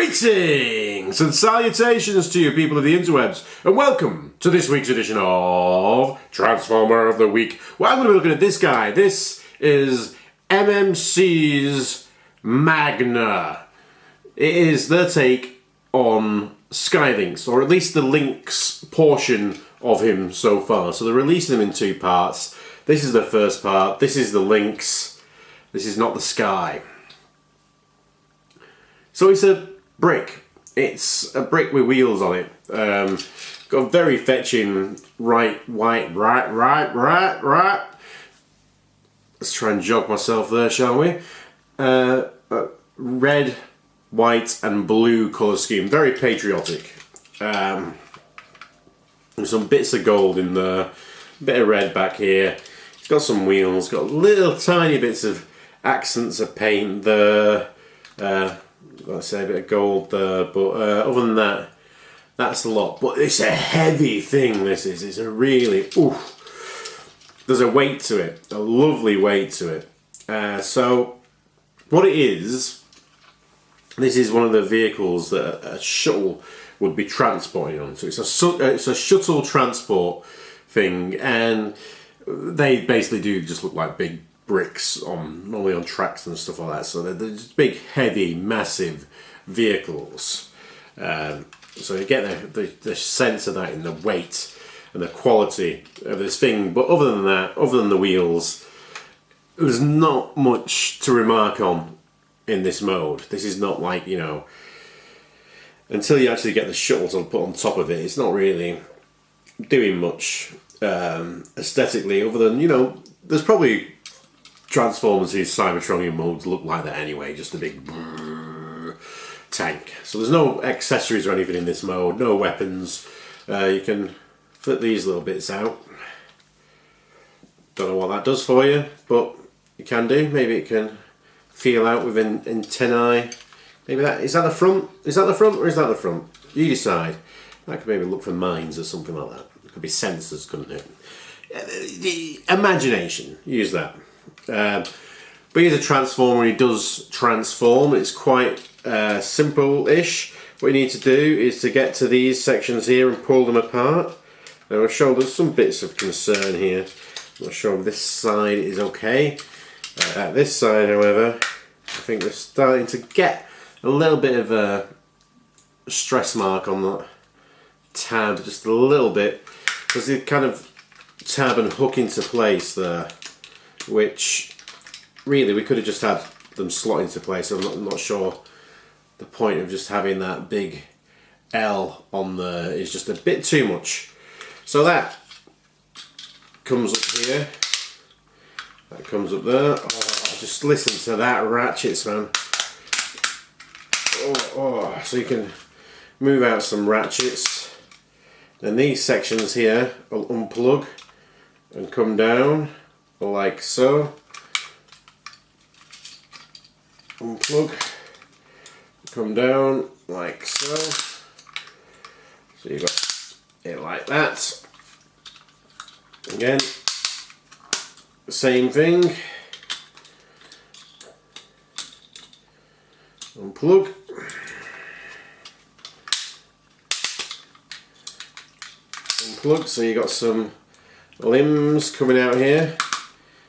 Greetings and salutations to you people of the interwebs, and welcome to this week's edition of Transformer of the Week. Well, I'm going to be looking at this guy. This is MMC's Magna. It is their take on Skylynx, or at least the Lynx portion of him so far. So they're releasing him in two parts. This is the first part. This is the Lynx. This is not the Sky. So it's a brick. It's a brick with wheels on it. Got a very fetching right. Let's try and jog myself there, shall we? Red, white, and blue colour scheme. Very patriotic. There's some bits of gold in there. A bit of red back here. It's got some wheels. Got little tiny bits of accents of paint there. Let's say a bit of gold there, but other than that, that's a lot. But it's a heavy thing, this is. It's a really, there's a weight to it, a lovely weight to it. So, what it is, this is one of the vehicles that a shuttle would be transporting on. So it's a shuttle transport thing, and they basically do just look like big bricks normally on tracks and stuff like that. So they're just big, heavy, massive vehicles. So you get the sense of that in the weight and the quality of this thing. But other than that, other than the wheels, there's not much to remark on in this mode. This is not like, you know, until you actually get the shuttle to put on top of it, it's not really doing much aesthetically, other than, you know, there's probably Transformers whose Cybertronian modes look like that anyway, just a big tank. So there's no accessories or anything in this mode, no weapons. You can flip these little bits out. Don't know what that does for you, but you can do. Maybe it can feel out with antennae. Maybe that, is that the front? Is that the front or is that the front? You decide. That could maybe look for mines or something like that. It could be sensors, couldn't it? The imagination, use that. But he's a transformer, he does transform. It's quite simple-ish. What you need to do is to get to these sections here and pull them apart. Now I'll show there's some bits of concern here. I'm not sure if this side is okay. At this side, however, I think we're starting to get a little bit of a stress mark on the tab, just a little bit, because they kind of tab and hook into place there, which really we could have just had them slot into place. I'm not sure the point of just having that big L on there is just a bit too much. So that comes up here, that comes up there. Oh, just listen to that ratchets, man. So you can move out some ratchets. Then these sections here will unplug and come down like so. Unplug, come down like so. So you've got it like that. Again, the same thing. Unplug. Unplug, so you got some limbs coming out here.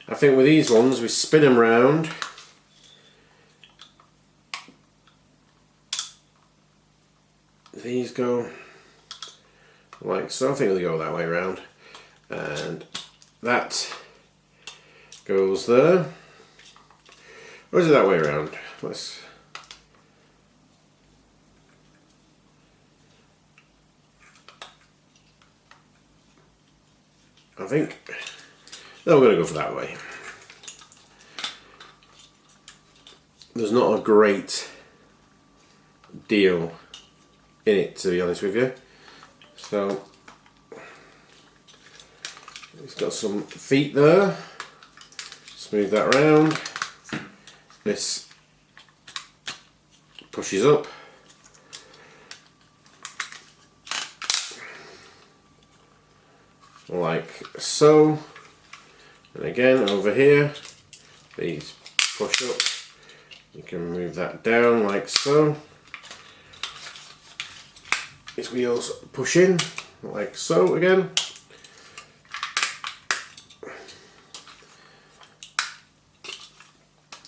I think with these ones we spin them round. These go like so. I think they go that way around, and that goes there. Or is it that way around? Let's. I think. No, we're going to go for that way. There's not a great deal in it, to be honest with you. So it's got some feet there. Smooth that around. This pushes up. Like so. And again over here, these push up. You can move that down like so. his wheels push in, like so again.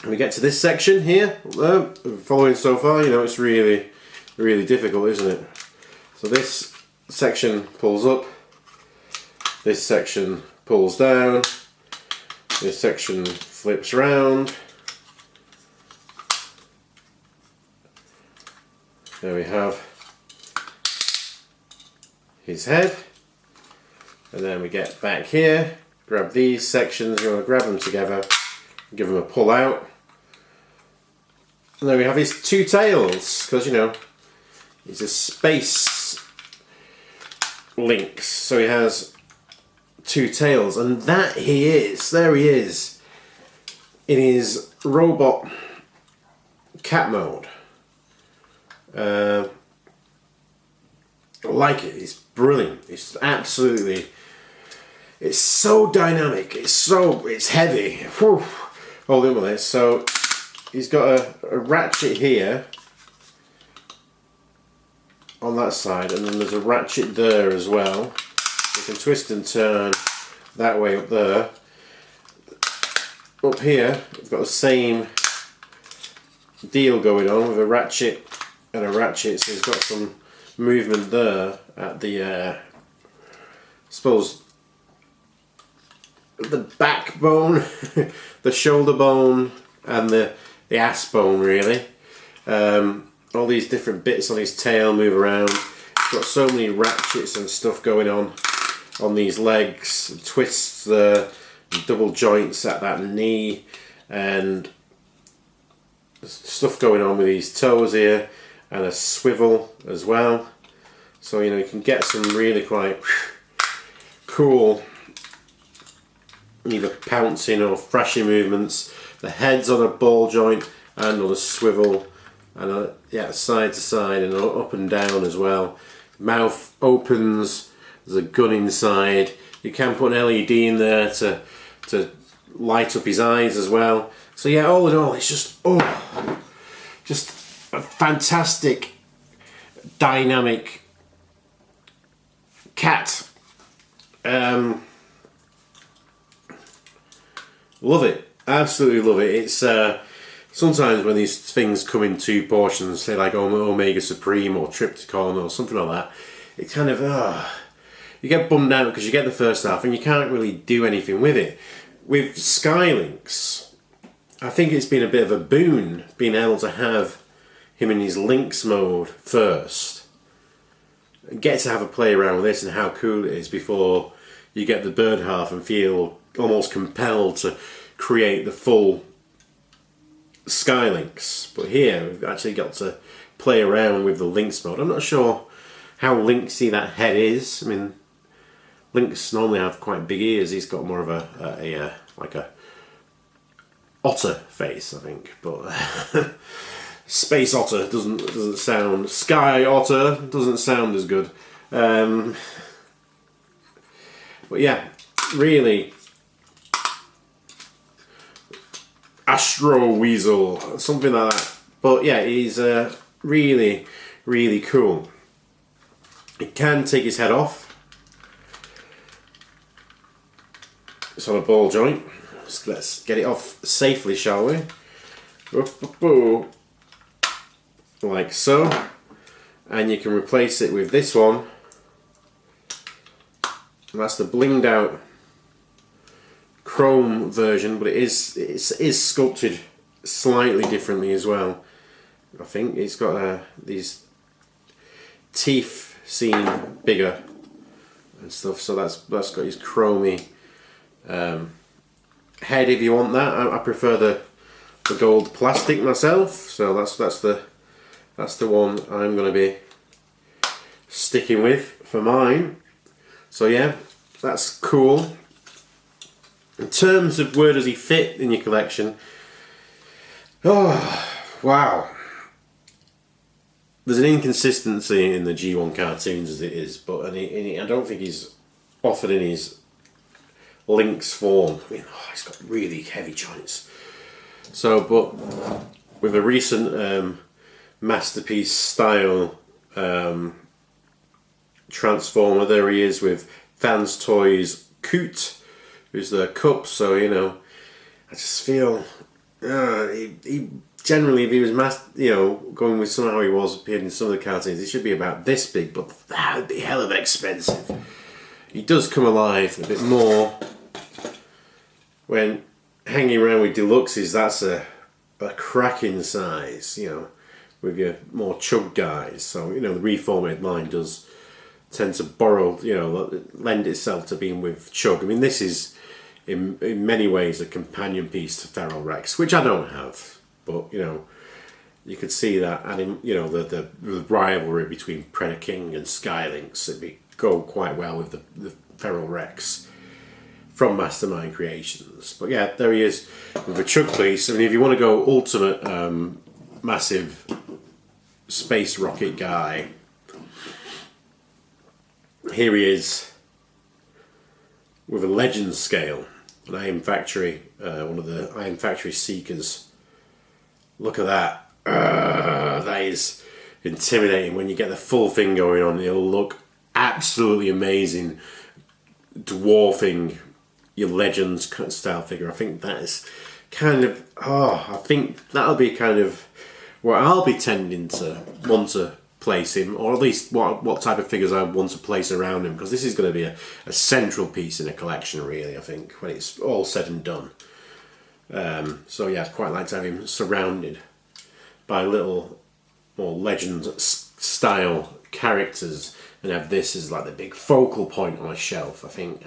And we get to this section here, following so far, you know, it's really, really difficult, isn't it? So this section pulls up, this section pulls down, this section flips round. There we have his head, and then we get back here, grab these sections, you want to grab them together, give them a pull out, and then we have his two tails, because you know he's a space lynx, so he has two tails, and that he is, there he is, in his robot cat mode. I like it, it's brilliant, it's absolutely, it's so dynamic, it's heavy. Whew. Hold on with this. So he's got a ratchet here on that side, and then there's a ratchet there as well. You can twist and turn that way up there. Up here we've got the same deal going on with a ratchet and a ratchet, so he's got some movement there at the I suppose the backbone, the shoulder bone, and the ass bone, really. All these different bits on his tail move around. He's got so many ratchets and stuff going on these legs, twists there, double joints at that knee, and stuff going on with these toes here, and a swivel as well. So you know you can get some really quite cool either pouncing or thrashing movements. The head's on a ball joint and on a swivel, and yeah, side to side and up and down as well. Mouth opens, there's a gun inside. You can put an LED in there to light up his eyes as well. So yeah, all in all, it's just just a fantastic, dynamic cat. Love it, absolutely love it. It's sometimes when these things come in two portions, say like Omega Supreme or Triptychon or something like that, it's kind of you get bummed out because you get the first half and you can't really do anything with it. With Skylynx, I think it's been a bit of a boon being able to have him in his lynx mode first, and get to have a play around with this and how cool it is before you get the bird half and feel almost compelled to create the full Skylynx. But here we've actually got to play around with the lynx mode. I'm not sure how lynxy that head is. I mean, lynx normally have quite big ears. He's got more of a like a otter face, I think. But space otter doesn't sound. Sky otter doesn't sound as good. But yeah, really. Astro Weasel, something like that. But yeah, he's really, really cool. It can take his head off. It's on a ball joint. So let's get it off safely, shall we? Like so. And you can replace it with this one. And that's the blinged out chrome version, but it is sculpted slightly differently as well. I think it's got these teeth seen bigger and stuff, so that's got his chromy head. If you want that, I prefer the gold plastic myself, so that's the one I'm going to be sticking with for mine. So yeah, that's cool. In terms of where does he fit in your collection, oh wow, there's an inconsistency in the G1 cartoons as it is, but I don't think he's offered in his lynx form. I mean, he's got really heavy joints. So, but with a recent Masterpiece style Transformer. There he is with Fans Toys Coot, who's the cup. So, you know, I just feel he generally, if he was going with somehow he was appeared in some of the cartoons, it should be about this big, but that would be hell of expensive. He does come alive a bit more when hanging around with deluxes. That's a cracking size, you know, with your more chug guys. So, you know, the reformatted line does tend to borrow, you know, lend itself to being with chug. I mean, this is in many ways a companion piece to Feral Rex, which I don't have, but, you know, you could see that, and you know, the rivalry between Predator King and Skylynx, it'd go quite well with the Feral Rex from Mastermind Creations. But yeah, there he is with a chug piece. I mean, if you want to go ultimate massive space rocket guy, here he is with a Legend scale, an Iron Factory, one of the Iron Factory Seekers. Look at that. That is intimidating. When you get the full thing going on, it'll look absolutely amazing, dwarfing your Legends style figure. I think that is kind of, I think that'll be kind of where I'll be tending to want to place him, or at least what type of figures I want to place around him, because this is going to be a central piece in a collection, really, I think, when it's all said and done. So yeah, I'd quite like to have him surrounded by little more Legend style characters, and have this as like the big focal point on a shelf. I think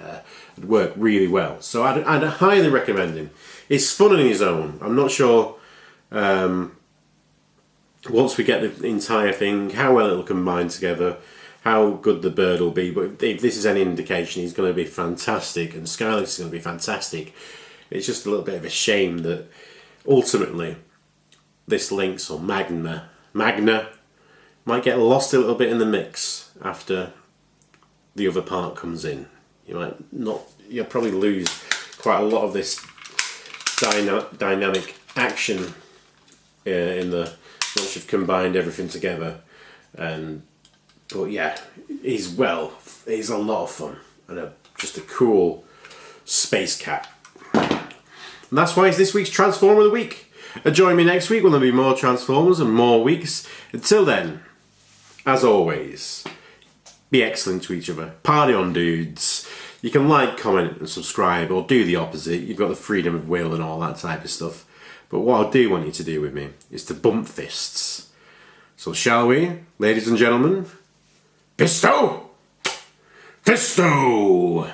would work really well. So I'd highly recommend him. It's fun on his own. I'm not sure once we get the entire thing how well it'll combine together, how good the bird will be. But if this is any indication, he's going to be fantastic, and Skylynx is going to be fantastic. It's just a little bit of a shame that ultimately this Lynx or Magna might get lost a little bit in the mix after the other part comes in. You'll probably lose quite a lot of this dynamic action once you've combined everything together. But yeah, he's a lot of fun and just a cool space cat. And that's why it's this week's Transformer of the Week. Join me next week when there'll be more Transformers and more weeks. Until then, as always, be excellent to each other. Party on, dudes. You can like, comment and subscribe, or do the opposite. You've got the freedom of will and all that type of stuff. But what I do want you to do with me is to bump fists. So shall we, ladies and gentlemen? Fisto! Fisto!